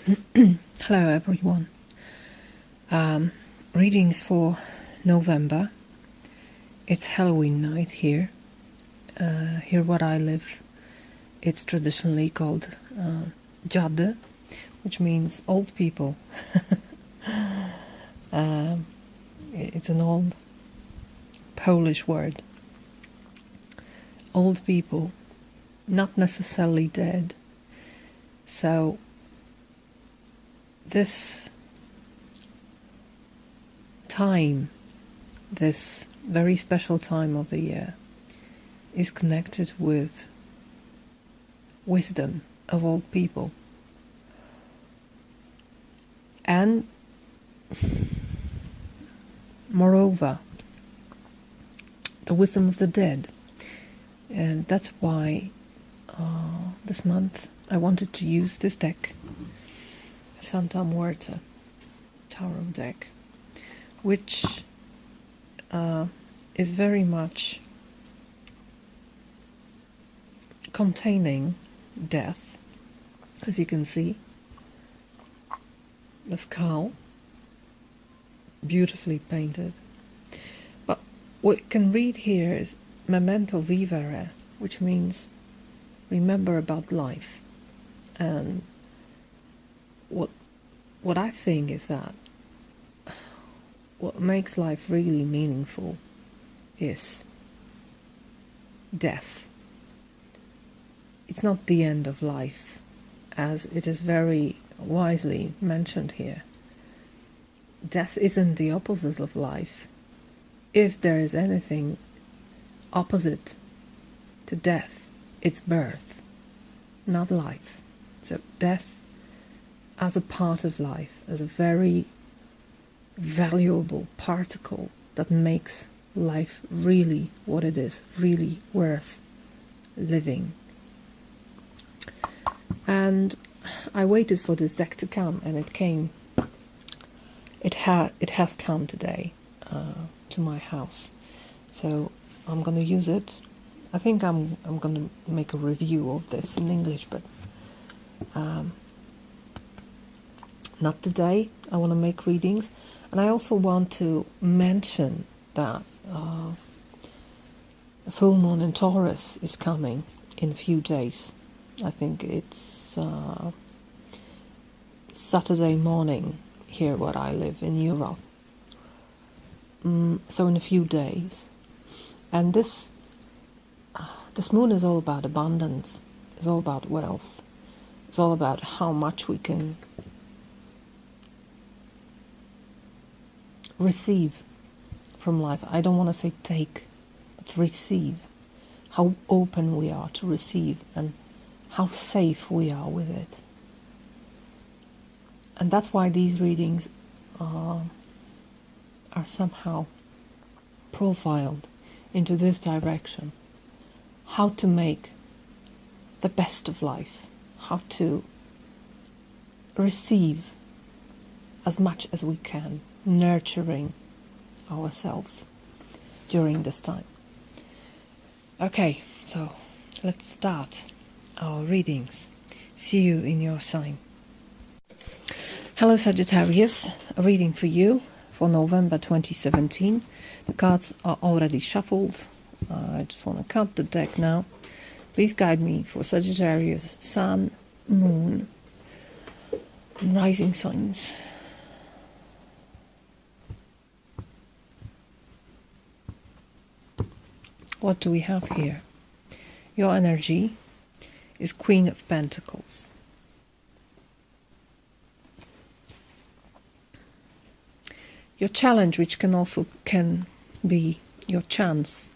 Hello everyone. Readings for November. It's Halloween night here. Here where I live, it's traditionally called Dziady, which means old people. It's an old Polish word. Old people, not necessarily dead. So this time, this very special time of the year, is connected with wisdom of old people. And moreover, the wisdom of the dead. And that's why this month I wanted to use this deck, Santa Muerte Tarot deck, which is very much containing death, as you can see. The skull, beautifully painted. But what you can read here is Memento Vivere, which means remember about life. And what I think is that what makes life really meaningful is death. It's not the end of life, as it is very wisely mentioned here. Death isn't the opposite of life. If there is anything opposite to death, it's birth, not life. So death as a part of life, as a very valuable particle that makes life really what it is, really worth living. And I waited for this deck to come, and it came. It has come today to my house, so I'm going to use it. I think I'm going to make a review of this in English, but not today. I want to make readings, and I also want to mention that the full moon in Taurus is coming in a few days. I think it's Saturday morning here where I live in Europe. So in a few days. And this moon is all about abundance. It's all about wealth. It's all about how much we can receive from life. I don't want to say take, but receive. How open we are to receive, and how safe we are with it. And that's why these readings are somehow profiled into this direction. How to make the best of life. How to receive as much as we can, nurturing ourselves during this time. Okay, so let's start our readings. See you in your sign. Hello Sagittarius, a reading for you for November 2017. The cards are already shuffled. I just want to count the deck now. Please guide me for Sagittarius, Sun, Moon, and Rising signs. What do we have here? Your energy is Queen of Pentacles. Your challenge, which can be your chance,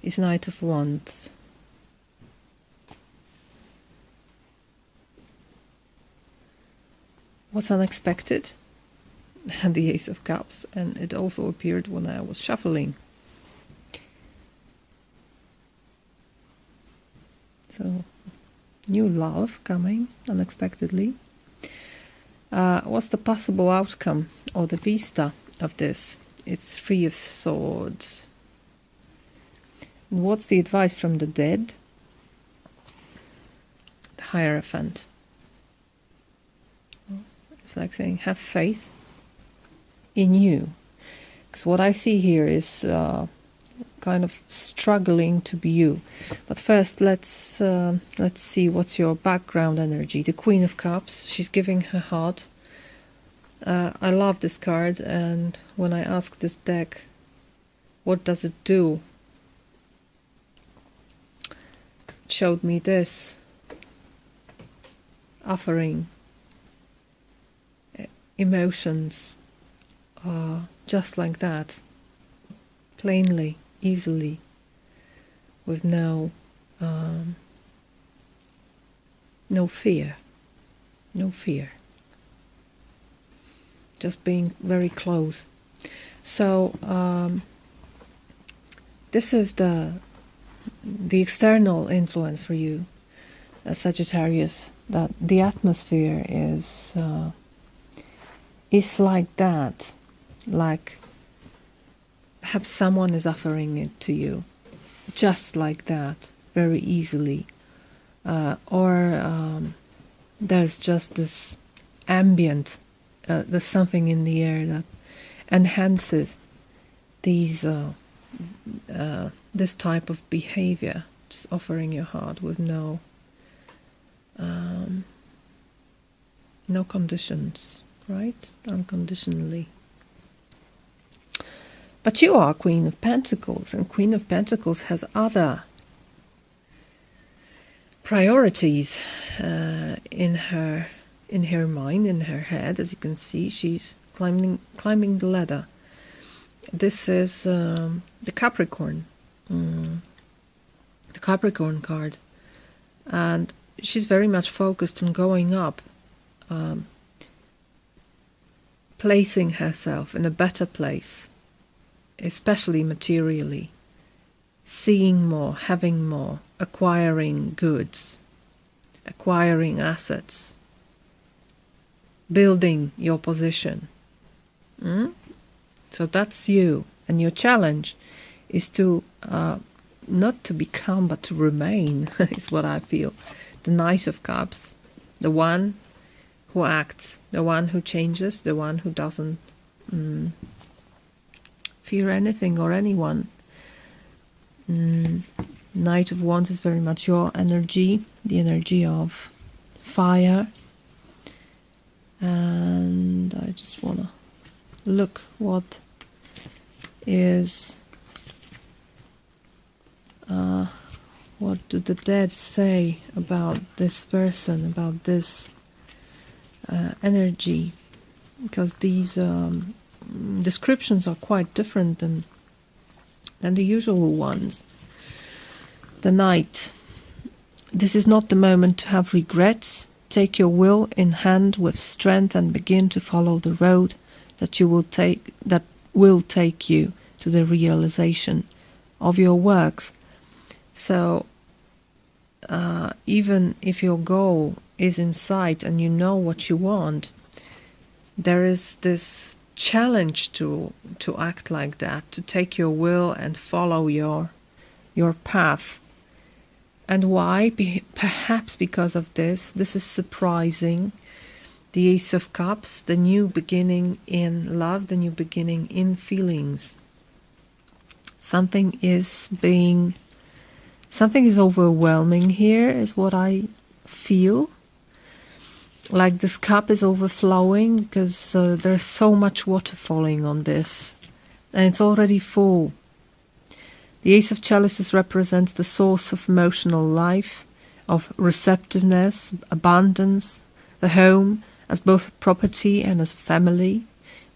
is Knight of Wands. What's unexpected? The Ace of Cups, and it also appeared when I was shuffling. So, new love coming unexpectedly. What's the possible outcome or the vista of this? It's Three of Swords. And what's the advice from the dead? The Hierophant. It's like saying, have faith in you. Because what I see here is kind of struggling to be you. But first, let's see what's your background energy. The Queen of Cups. She's giving her heart. I love this card, and when I asked this deck, what does it do? It showed me this. Offering emotions just like that, plainly, easily, with no fear, just being very close. So this is the external influence for you, Sagittarius, that the atmosphere is like that, like perhaps someone is offering it to you, just like that, very easily, or there's just this ambient, there's something in the air that enhances these this type of behavior, just offering your heart with no conditions, right? Unconditionally. But you are Queen of Pentacles, and Queen of Pentacles has other priorities in her mind, in her head. As you can see, she's climbing the ladder. This is the Capricorn, the Capricorn card, and she's very much focused on going up, placing herself in a better place, especially materially, seeing more, having more, acquiring goods, acquiring assets, building your position. So that's you, and your challenge is to not to become but to remain is what I feel. The Knight of Cups, the one who acts, the one who changes, the one who doesn't fear anything or anyone. Knight of Wands is very much your energy, the energy of fire. And I just want to look what is what do the dead say about this person, about this energy, because these descriptions are quite different than the usual ones. The Knight. This is not the moment to have regrets. Take your will in hand with strength and begin to follow the road that will take you to the realization of your works. So even if your goal is in sight and you know what you want, there is this challenge to act like that, to take your will and follow your path. And why? Perhaps because of this is surprising. The Ace of Cups, the new beginning in love, the new beginning in feelings. Something is overwhelming here, is what I feel. Like this cup is overflowing because there's so much water falling on this, and it's already full. The Ace of Chalices represents the source of emotional life, of receptiveness, abundance, the home as both property and as family.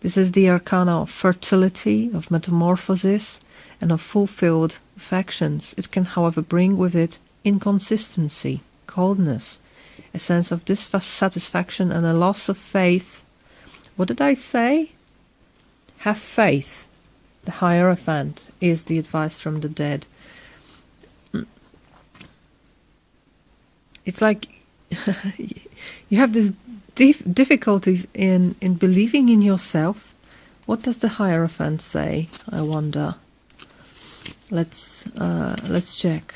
This is the arcana of fertility, of metamorphosis, and of fulfilled affections. It can, however, bring with it inconsistency, coldness, a sense of dissatisfaction, and a loss of faith. What did I say? Have faith. The Hierophant is the advice from the dead. It's like you have these difficulties in believing in yourself. What does the Hierophant say, I wonder? Let's check.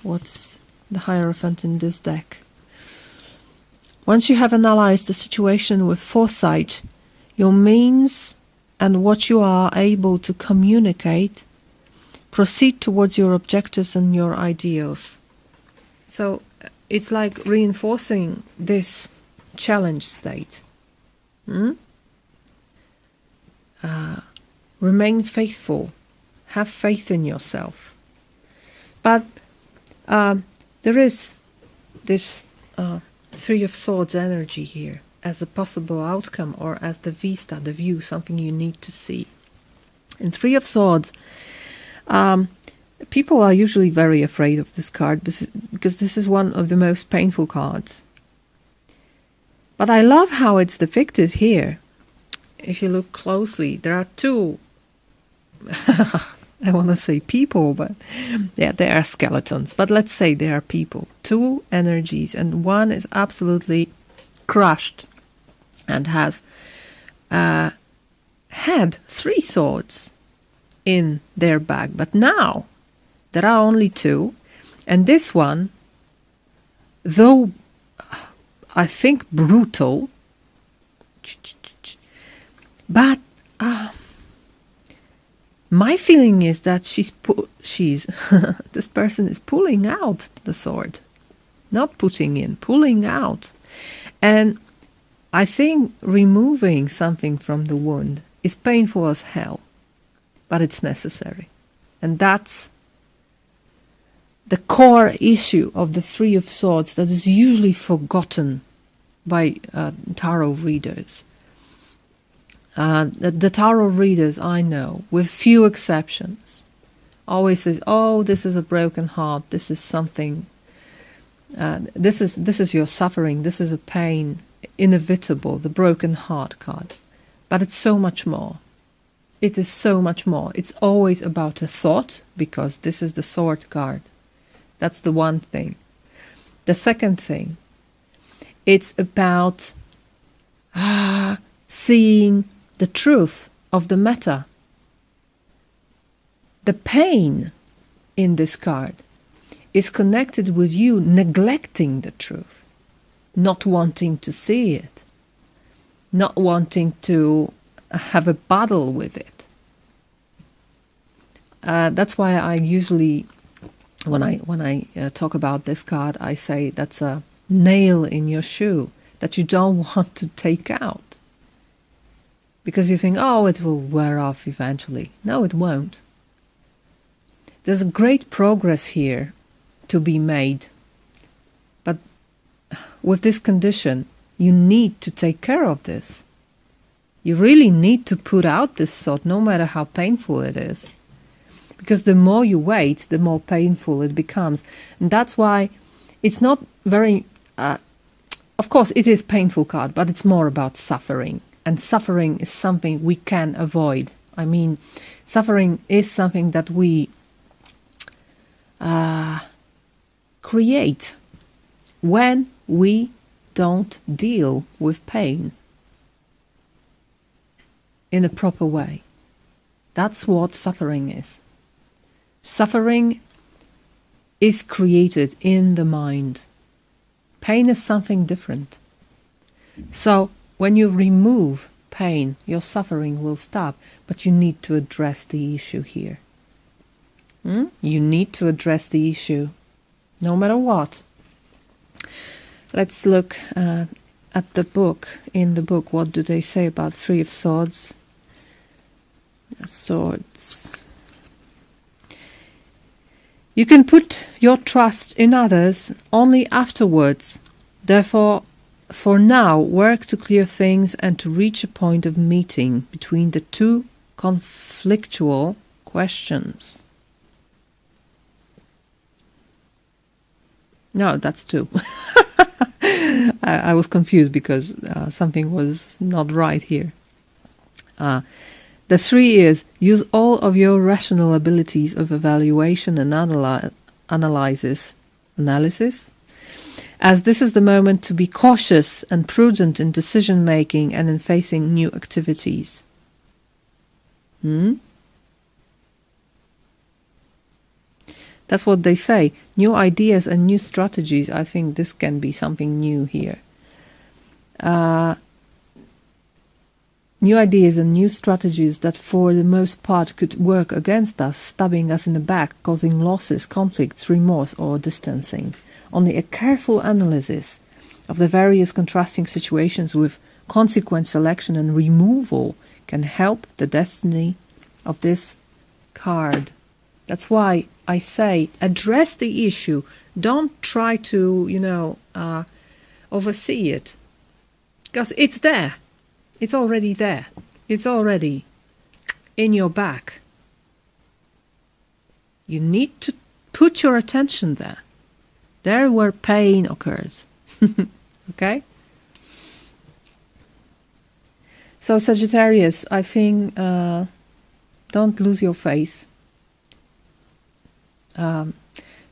What's the Hierophant in this deck? Once you have analyzed the situation with foresight, your means and what you are able to communicate, proceed towards your objectives and your ideals. So it's like reinforcing this challenge state. Remain faithful. Have faith in yourself. But there is this Three of Swords energy here as the possible outcome, or as the vista, the view, something you need to see. In Three of Swords, people are usually very afraid of this card because this is one of the most painful cards. But I love how it's depicted here. If you look closely, there are two, I want to say people, but yeah, they are skeletons. But let's say they are people. Two energies, and one is absolutely crushed and has had 3 swords in their bag. But now there are only 2, and this one, though I think brutal, but my feeling is that she's this person is pulling out the sword, not putting in, pulling out. And I think removing something from the wound is painful as hell, but it's necessary. And that's the core issue of the Three of Swords that is usually forgotten by tarot readers. The tarot readers I know, with few exceptions, always says, "Oh, this is a broken heart. This is something. This is your suffering. This is a pain, inevitable. The broken heart card." But it's so much more. It is so much more. It's always about a thought, because this is the sword card. That's the one thing. The second thing, it's about seeing the truth of the matter. The pain in this card is connected with you neglecting the truth, not wanting to see it, not wanting to have a battle with it. That's why I usually, when I talk about this card, I say that's a nail in your shoe that you don't want to take out. Because you think, oh, it will wear off eventually. No, it won't. There's a great progress here to be made. But with this condition, you need to take care of this. You really need to put out this thought, no matter how painful it is. Because the more you wait, the more painful it becomes. And that's why it's not very... of course, it is a painful card, but it's more about suffering. And suffering is something we can avoid. I mean, suffering is something that we create when we don't deal with pain in a proper way. That's what suffering is. Suffering is created in the mind. Pain is something different. So, when you remove pain, your suffering will stop, but you need to address the issue here. You need to address the issue, no matter what. Let's look at the book. In the book, what do they say about Three of Swords? Swords. You can put your trust in others only afterwards. Therefore, for now, work to clear things and to reach a point of meeting between the two conflictual questions. No, that's 2. I was confused because something was not right here. The 3 is, use all of your rational abilities of evaluation and analysis, as this is the moment to be cautious and prudent in decision-making and in facing new activities. That's what they say. New ideas and new strategies. I think this can be something new here. New ideas and new strategies that for the most part could work against us, stabbing us in the back, causing losses, conflicts, remorse or distancing. Only a careful analysis of the various contrasting situations with consequent selection and removal can help the destiny of this card. That's why I say address the issue. Don't try to, oversee it. Because it's there. It's already there. It's already in your back. You need to put your attention there. There where pain occurs. Okay? So Sagittarius, I think don't lose your faith. The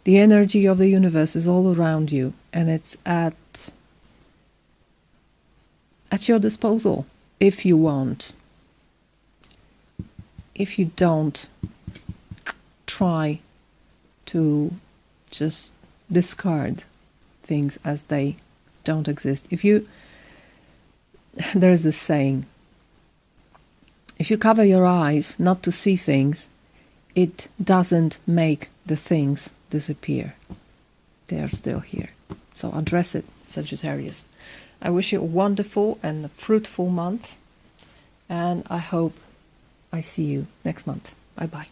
energy of the universe is all around you, and it's at your disposal if you want. If you don't, try to just discard things as they don't exist. There's this saying, if you cover your eyes not to see things, it doesn't make the things disappear. They are still here. So address it, Sagittarius. I wish you a wonderful and fruitful month, and I hope I see you next month. Bye-bye.